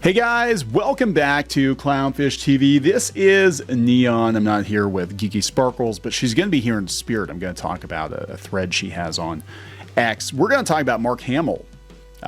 Hey guys, welcome back to Clownfish TV. This is Neon. I'm not here with Geeky Sparkles, but she's going to be here in spirit. I'm going to talk about a thread she has on X. We're going to talk about Mark Hamill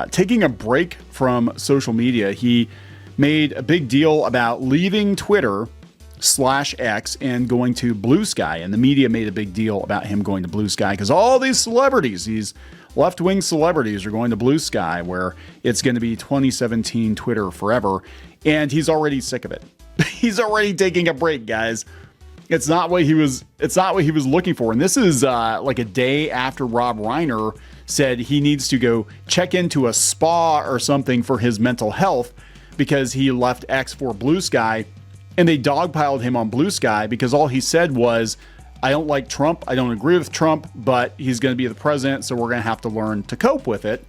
taking a break from social media. He made a big deal about leaving Twitter/X and going to Bluesky, and the media made a big deal about him going to Bluesky because all these celebrities, these left-wing celebrities, are going to Bluesky, where it's going to be 2017 Twitter forever, and he's already sick of it. He's already taking a break, guys. It's not what he was looking for. And this is like a day after Rob Reiner said he needs to go check into a spa or something for his mental health because he left X for Bluesky, and they dogpiled him on Bluesky because all he said was, I don't like Trump. I don't agree with Trump, but he's going to be the president, so we're going to have to learn to cope with it,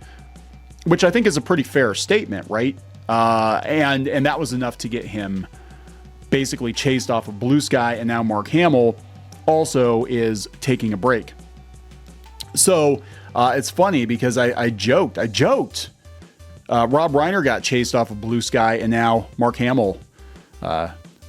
which I think is a pretty fair statement, right? And that was enough to get him basically chased off of Bluesky, and now Mark Hamill also is taking a break. So it's funny because I joked. Rob Reiner got chased off of Bluesky, and now Mark Hamill.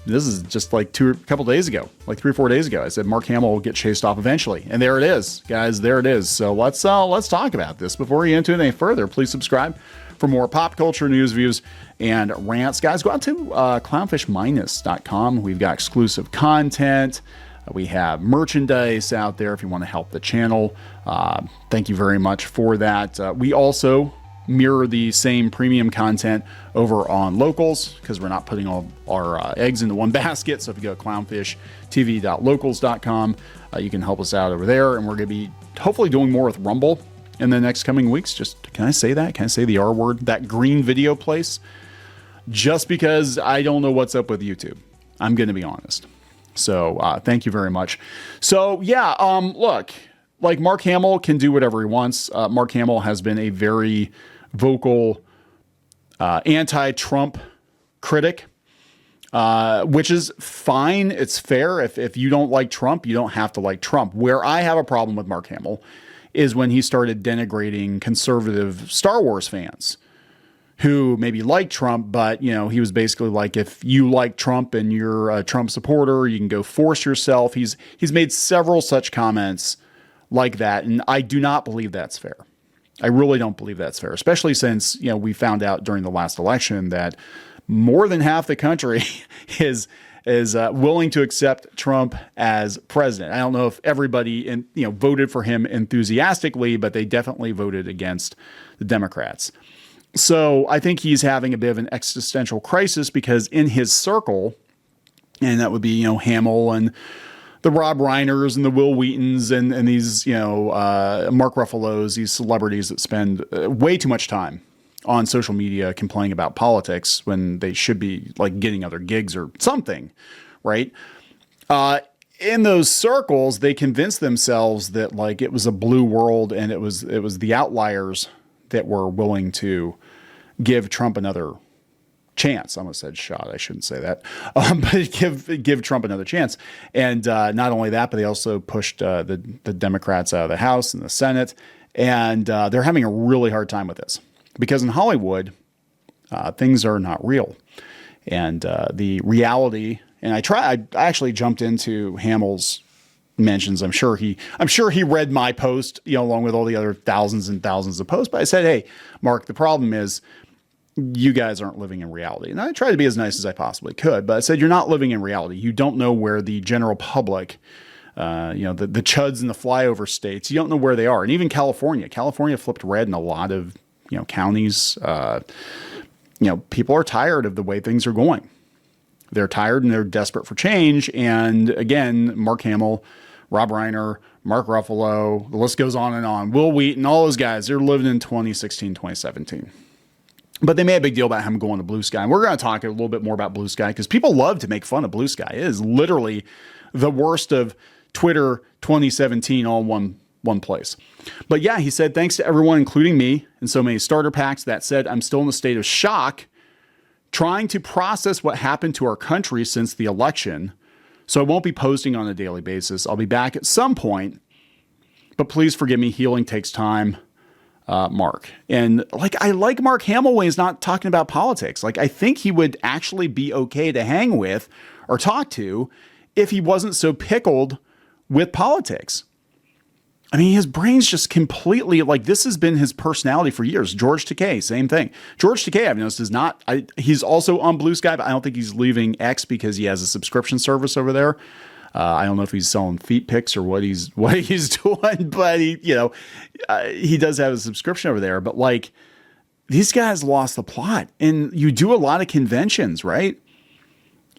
This is just like a couple days ago, like 3 or 4 days ago. I said Mark Hamill will get chased off eventually, and there it is, guys. There it is. So let's talk about this. Before we get into it any further, please subscribe for more pop culture news, views, and rants. Guys, go out to clownfishminus.com. We've got exclusive content. We have merchandise out there if you want to help the channel. Thank you very much for that. We also mirror the same premium content over on Locals because we're not putting all our eggs into one basket. So if you go to clownfishtv.locals.com, you can help us out over there. And we're going to be hopefully doing more with Rumble in the next coming weeks. Just, can I say that? Can I say the R word? That green video place? Just because I don't know what's up with YouTube. I'm going to be honest. So thank you very much. So yeah, look, like Mark Hamill can do whatever he wants. Mark Hamill has been a very vocal anti-Trump critic, which is fine. It's fair. If you don't like Trump, you don't have to like Trump. Where I have a problem with Mark Hamill is when he started denigrating conservative Star Wars fans who maybe like Trump, but he was basically like, if you like Trump and you're a Trump supporter, you can go force yourself. He's made several such comments like that, and I do not believe that's fair. I really don't believe that's fair, especially since we found out during the last election that more than half the country is willing to accept Trump as president. I don't know if everybody voted for him enthusiastically, but they definitely voted against the Democrats. So I think he's having a bit of an existential crisis because in his circle, and that would be Hamill and the Rob Reiners and the Will Wheatons and these, Mark Ruffalo's, these celebrities that spend way too much time on social media complaining about politics when they should be like getting other gigs or something, right? In those circles, they convince themselves that like it was a blue world and it was the outliers that were willing to give Trump another chance. I almost said shot. I shouldn't say that. But give Trump another chance. And not only that, but they also pushed the Democrats out of the House and the Senate. And they're having a really hard time with this because in Hollywood, things are not real. And the reality, and I actually jumped into Hamill's mentions. I'm sure he read my post, along with all the other thousands and thousands of posts. But I said, hey, Mark, the problem is you guys aren't living in reality. And I tried to be as nice as I possibly could, but I said, you're not living in reality. You don't know where the general public, the chuds in the flyover states, you don't know where they are. And even California flipped red in a lot of, counties. People are tired of the way things are going. They're tired and they're desperate for change. And again, Mark Hamill, Rob Reiner, Mark Ruffalo, the list goes on and on. Will Wheaton, all those guys, they're living in 2016, 2017. But they made a big deal about him going to Bluesky. And we're going to talk a little bit more about Bluesky because people love to make fun of Bluesky. It is literally the worst of Twitter 2017 all in one place. But yeah, he said, thanks to everyone, including me, and so many starter packs. That said, I'm still in a state of shock, trying to process what happened to our country since the election. So I won't be posting on a daily basis. I'll be back at some point, but please forgive me. Healing takes time. Mark. And like, I like Mark Hamill when he's not talking about politics. Like, I think he would actually be okay to hang with or talk to if he wasn't so pickled with politics. I mean, his brain's just completely like, this has been his personality for years. George Takei, same thing. George Takei, I've noticed, is not, he's also on Bluesky, but I don't think he's leaving X because he has a subscription service over there. I don't know if he's selling feet pics or what he's doing, but he does have a subscription over there. But like, these guys lost the plot, and you do a lot of conventions, right?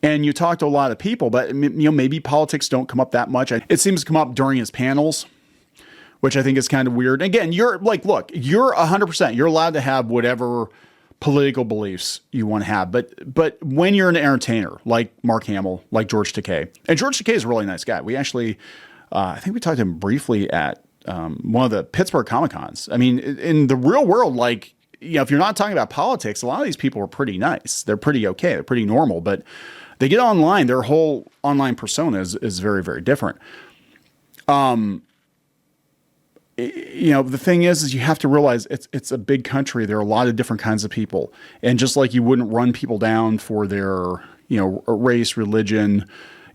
And you talk to a lot of people, but maybe politics don't come up that much. It seems to come up during his panels, which I think is kind of weird. Again, you're like, look, you're 100%. You're allowed to have whatever political beliefs you want to have. But when you're an entertainer, like Mark Hamill, like George Takei, and George Takei is a really nice guy. We actually, I think we talked to him briefly at one of the Pittsburgh Comic Cons. I mean, in the real world, like, if you're not talking about politics, a lot of these people are pretty nice. They're pretty okay. They're pretty normal. But they get online, their whole online persona is very, very different. The thing is you have to realize it's a big country. There are a lot of different kinds of people. And just like you wouldn't run people down for their, race, religion,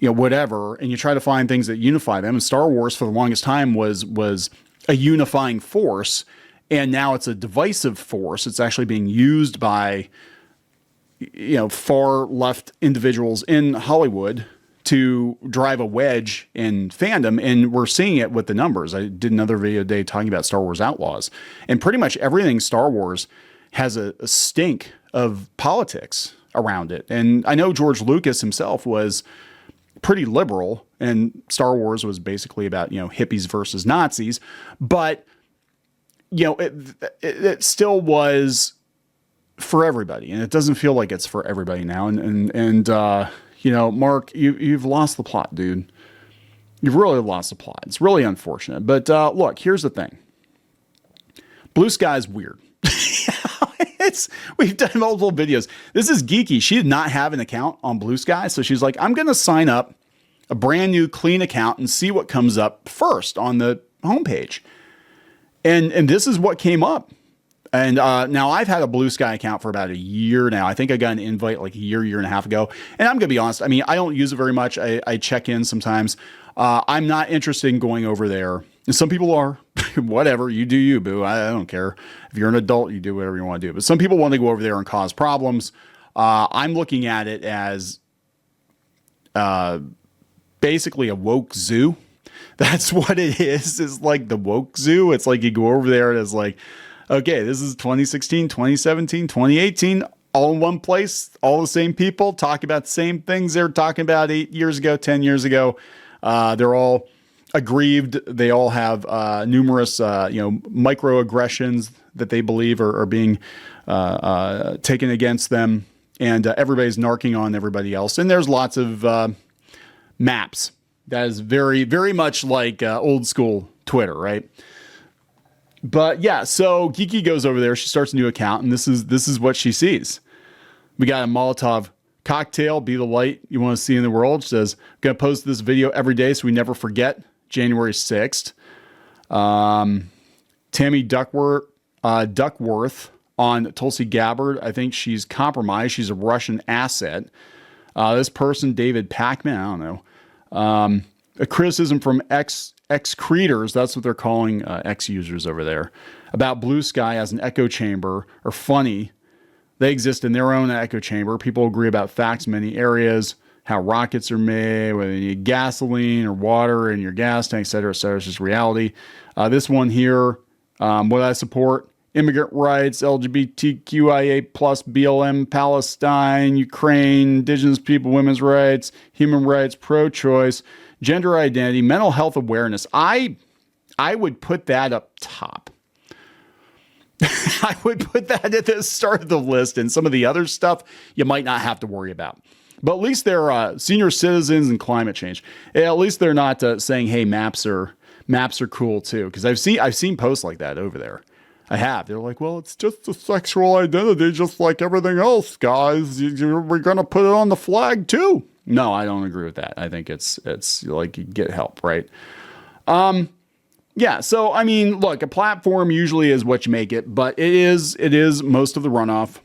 whatever, and you try to find things that unify them. And Star Wars for the longest time was a unifying force. And now it's a divisive force. It's actually being used by, far left individuals in Hollywood to drive a wedge in fandom. And we're seeing it with the numbers. I did another video today talking about Star Wars Outlaws, and pretty much everything Star Wars has a stink of politics around it. And I know George Lucas himself was pretty liberal, and Star Wars was basically about, hippies versus Nazis, but it still was for everybody. And it doesn't feel like it's for everybody now. Mark, you've lost the plot, dude. You've really lost the plot. It's really unfortunate. But look, here's the thing. Bluesky is weird. We've done multiple videos. This is geeky. She did not have an account on Bluesky, so she's like, I'm going to sign up a brand new clean account and see what comes up first on the homepage. And this is what came up. And now I've had a Bluesky account for about a year now. I think I got an invite like a year and a half ago. And I'm going to be honest. I mean, I don't use it very much. I check in sometimes. I'm not interested in going over there. And some people are. Whatever. You do you, boo. I don't care. If you're an adult, you do whatever you want to do. But some people want to go over there and cause problems. I'm looking at it as basically a woke zoo. That's what it is. It's like the woke zoo. It's like you go over there and it's like, okay, this is 2016, 2017, 2018, all in one place, all the same people talk about the same things they're talking about 8 years ago, 10 years ago. They're all aggrieved. They all have numerous, microaggressions that they believe are being taken against them. And everybody's narking on everybody else. And there's lots of maps. That is very, very much like old school Twitter, right? But yeah, so Geeky goes over there. She starts a new account, and this is what she sees. We got a Molotov cocktail, be the light you want to see in the world. She says, I'm going to post this video every day so we never forget. January 6th. Tammy Duckworth on Tulsi Gabbard. I think she's compromised. She's a Russian asset. This person, David Pacman, I don't know. A criticism from ex-creators, that's what they're calling ex-users over there, about Bluesky as an echo chamber are funny. They exist in their own echo chamber. People agree about facts in many areas, how rockets are made, whether you need gasoline or water in your gas tank, et cetera, et cetera. It's just reality. This one here, what I support, immigrant rights, LGBTQIA+, BLM, Palestine, Ukraine, indigenous people, women's rights, human rights, pro-choice, gender identity, mental health awareness. I would put that up top. I would put that at the start of the list, and some of the other stuff you might not have to worry about. But at least they're senior citizens and climate change. At least they're not saying, "Hey, maps are cool too." Because I've seen posts like that over there. I have. They're like, "Well, it's just a sexual identity, just like everything else, guys. We're gonna put it on the flag too." No, I don't agree with that. I think it's like you get help, right? Yeah. So, I mean, look, a platform usually is what you make it, but it is most of the runoff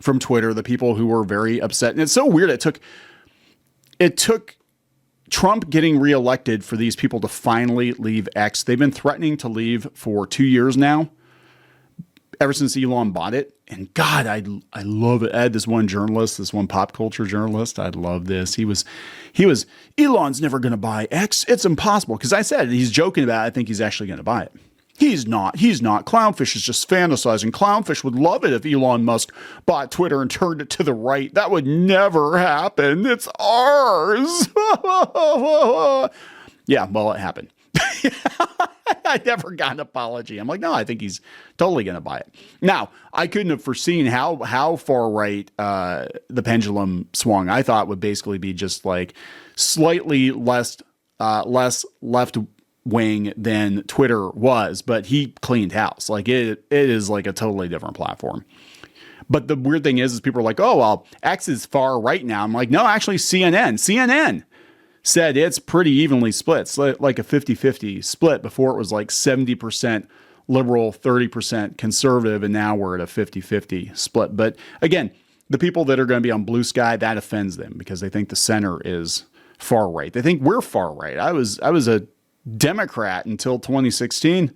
from Twitter, the people who were very upset. And it's so weird. It took Trump getting reelected for these people to finally leave X. They've been threatening to leave for 2 years now, ever since Elon bought it. And God, I love it. I had this one journalist, this one pop culture journalist. I love this. He was, Elon's never going to buy X. It's impossible. Because I said, he's joking about it. I think he's actually going to buy it. He's not. Clownfish is just fantasizing. Clownfish would love it if Elon Musk bought Twitter and turned it to the right. That would never happen. It's ours. Yeah, well, it happened. I never got an apology. I'm like, no, I think he's totally going to buy it. Now, I couldn't have foreseen how far right the pendulum swung. I thought would basically be just like slightly less left wing than Twitter was, but he cleaned house. Like it is like a totally different platform. But the weird thing is people are like, oh, well, X is far right now. I'm like, no, actually CNN said it's pretty evenly split. It's like a 50-50 split. Before it was like 70% liberal, 30% conservative, and now we're at a 50-50 split. But again, the people that are going to be on Bluesky, that offends them because they think the center is far right. They think we're far right. I was a Democrat until 2016.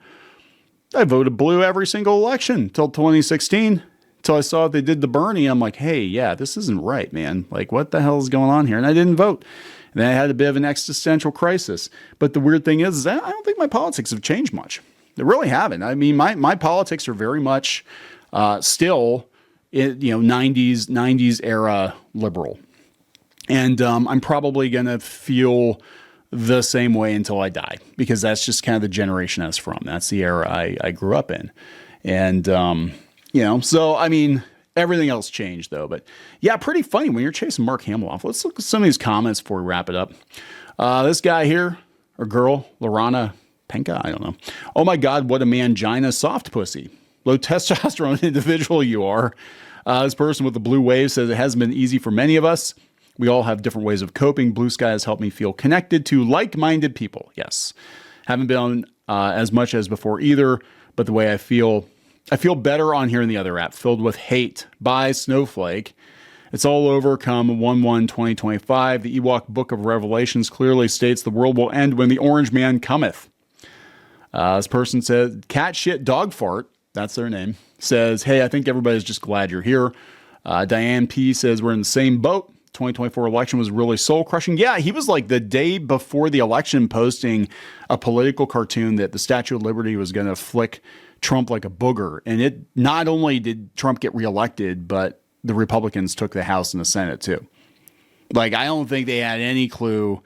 I voted blue every single election until 2016. Until I saw they did the Bernie. I'm like, hey, yeah, this isn't right, man. Like, what the hell is going on here? And I didn't vote. And then I had a bit of an existential crisis. But the weird thing is that I don't think my politics have changed much. They really haven't. I mean, my politics are very much still, 90s era liberal. And I'm probably going to feel the same way until I die, because that's just kind of the generation I was from. That's the era I grew up in. And, so, I mean, everything else changed though. But yeah, pretty funny when you're chasing Mark Hamill off. Let's look at some of these comments before we wrap it up. This guy here, or girl, Lorana Penka, I don't know. Oh my God, what a mangina soft pussy. Low testosterone individual you are. This person with the blue wave says it hasn't been easy for many of us. We all have different ways of coping. Bluesky has helped me feel connected to like-minded people. Yes. Haven't been on as much as before either, but the way I feel better on here in the other app, filled with hate by Snowflake. It's all over come 1/1/2025. The Ewok Book of Revelations clearly states the world will end when the orange man cometh. This person said, cat shit dog fart, that's their name, says, hey, I think everybody's just glad you're here. Diane P says, we're in the same boat. 2024 election was really soul crushing. Yeah, he was like the day before the election posting a political cartoon that the Statue of Liberty was going to flick Trump like a booger. And it not only did Trump get reelected, but the Republicans took the House and the Senate too. Like, I don't think they had any clue,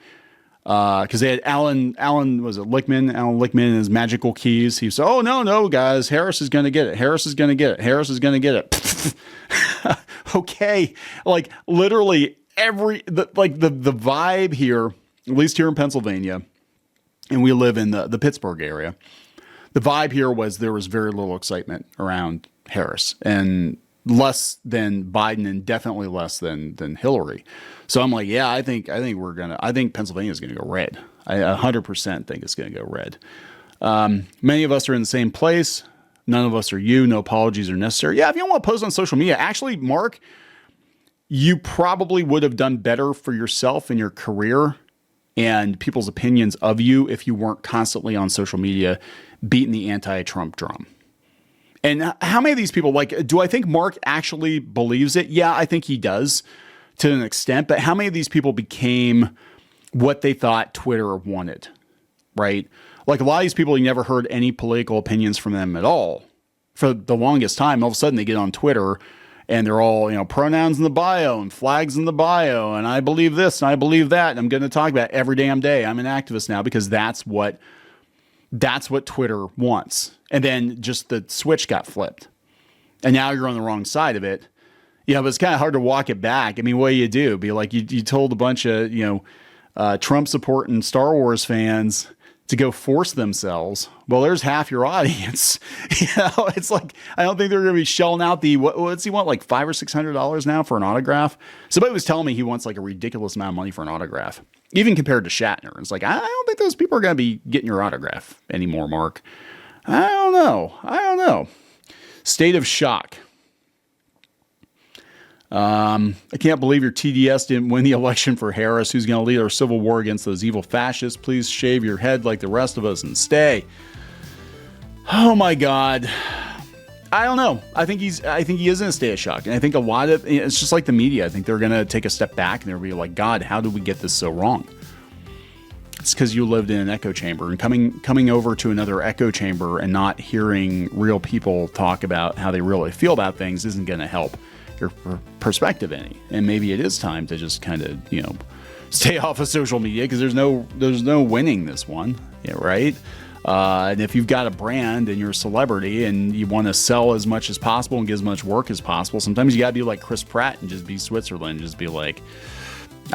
because they had Alan Lickman and his magical keys. He said, oh, no, guys, Harris is going to get it. Harris is going to get it. Okay. Like literally the vibe here, at least here in Pennsylvania, and we live in the Pittsburgh area. The vibe here was there was very little excitement around Harris and less than Biden and definitely less than Hillary. So I'm like, yeah, I think Pennsylvania is going to go red. I 100% think it's going to go red. Many of us are in the same place. None of us are you. No apologies are necessary. Yeah, if you don't want to post on social media, actually, Mark, you probably would have done better for yourself and your career and people's opinions of you if you weren't constantly on social media beating the anti-Trump drum. And how many of these people, like, do I think Mark actually believes it? Yeah, I think he does to an extent. But how many of these people became what they thought Twitter wanted, right? Like a lot of these people, you never heard any political opinions from them at all for the longest time. All of a sudden they get on Twitter and they're all, pronouns in the bio and flags in the bio. And I believe this and I believe that. And I'm going to talk about it every damn day. I'm an activist now because that's what Twitter wants. And then just the switch got flipped. And now you're on the wrong side of it. Yeah, but it's kind of hard to walk it back. I mean, what do you do? Be like, you told a bunch of, Trump supporting Star Wars fans to go force themselves. Well, there's half your audience. It's like, I don't think they're going to be shelling out what's he want, like $500 or $600 now for an autograph? Somebody was telling me he wants like a ridiculous amount of money for an autograph, even compared to Shatner. It's like, I don't think those people are going to be getting your autograph anymore, Mark. I don't know. State of shock. I can't believe your TDS didn't win the election for Harris. Who's going to lead our civil war against those evil fascists? Please shave your head like the rest of us and stay. Oh my God. I don't know. I think he is in a state of shock. And I think a lot of, it's just like the media. I think they're going to take a step back and they'll be like, God, how did we get this so wrong? It's because you lived in an echo chamber, and coming over to another echo chamber and not hearing real people talk about how they really feel about things isn't going to help your perspective any. And maybe it is time to just kind of, stay off of social media, because there's no winning this one, right? And if you've got a brand and you're a celebrity and you want to sell as much as possible and get as much work as possible, sometimes you got to be like Chris Pratt and just be Switzerland, just be like,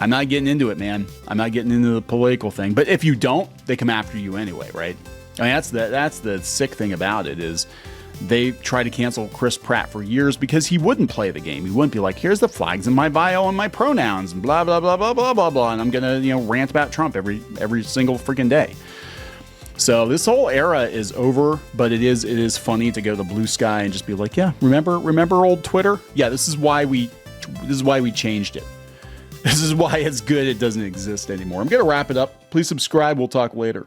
I'm not getting into it, man. I'm not getting into the political thing. But if you don't, they come after you anyway, right? I mean, that's the sick thing about it is they tried to cancel Chris Pratt for years because he wouldn't play the game. He wouldn't be like, here's the flags in my bio and my pronouns and blah, blah, blah, blah, blah, blah, blah. And I'm going to, rant about Trump every single freaking day. So this whole era is over, but it is funny to go to Bluesky and just be like, yeah, remember old Twitter? Yeah, this is why we changed it. This is why it's good it doesn't exist anymore. I'm going to wrap it up. Please subscribe. We'll talk later.